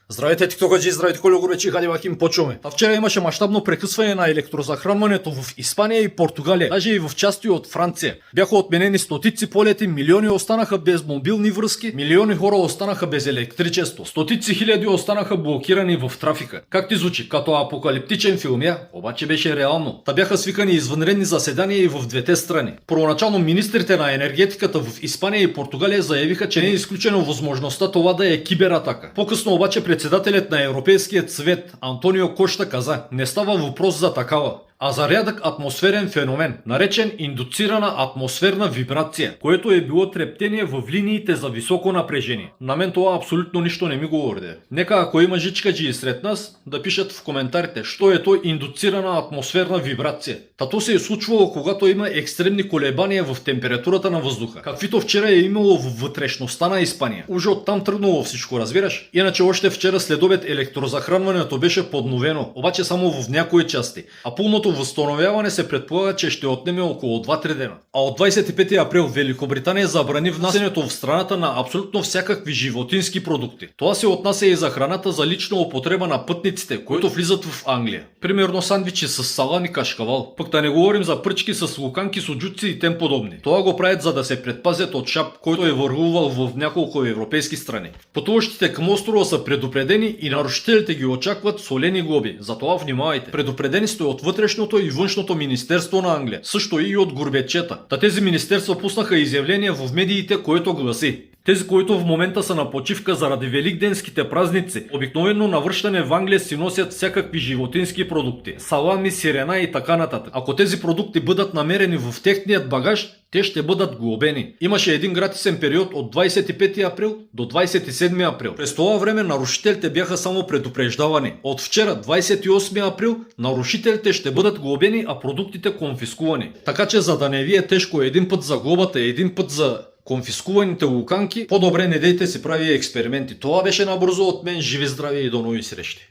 Здравейте, тиктокаджи, здравейте, колегоречи, хаде Вахим, почваме. А вчера имаше мащабно прекъсване на електрозахранването в Испания и Португалия, даже и в части от Франция. Бяха отменени стотици полети, милиони останаха без мобилни връзки, милиони хора останаха без електричество, стотици хиляди останаха блокирани в трафика. Как ти звучи? Като апокалиптичен филм, обаче беше реално. Та бяха свикани извънредни заседания и в двете страни. Първоначално министрите на енергетиката в Испания и Португалия заявиха, че не е изключено възможността това да е кибератака. По-късно обаче председателят на Европейският съвет Антонио Кошта каза: не става въпрос за такава, а за рядък атмосферен феномен, наречен индуцирана атмосферна вибрация, което е било трептение в линиите за високо напрежение. На мен това абсолютно нищо не ми говори. Нека, ако има жичкаджи сред нас, да пишат в коментарите, що е то индуцирана атмосферна вибрация. Тато се е случвало, когато има екстремни колебания в температурата на въздуха, каквито вчера е имало в вътрешността на Испания. Уже оттам тръгнало всичко, разбираш? Иначе още вчера следобед електрозахранването беше подновено, обаче само в някои части, а пълното възстановяване се предполага, че ще отнеме около 2-3 дена. А от 25 април Великобритания забрани внасянето в страната на абсолютно всякакви животински продукти. Това се отнася и за храната за лична употреба на пътниците, които влизат в Англия. Примерно сандвичи с салам и кашкавал. Пък да не говорим за пръчки с луканки, суджуци и тем подобни. Това го правят, за да се предпазят от шап, който е върлувал в няколко европейски страни. Пътуващите към острова са предупредени и нарушителите ги очакват солени глоби. Затова внимавайте. Предупредени сте от вътрешното и външното министерство на Англия. Също и от горбечета. Та тези министерства пуснаха изявление в медиите, което гласи: тези, които в момента са на почивка заради великденските празници, обикновено на връщане в Англия си носят всякакви животински продукти, салами, сирена и така нататък. Ако тези продукти бъдат намерени в техният багаж, те ще бъдат глобени. Имаше един гратисен период от 25 април до 27 април. През това време нарушителите бяха само предупреждавани. От вчера, 28 април, нарушителите ще бъдат глобени, а продуктите конфискувани. Така че, за да не ви е тежко един път за глобата и един път за конфискуваните луканки, по-добре не дейте си прави експерименти. Това беше набързо от мен. Живи, здрави и до нови срещи!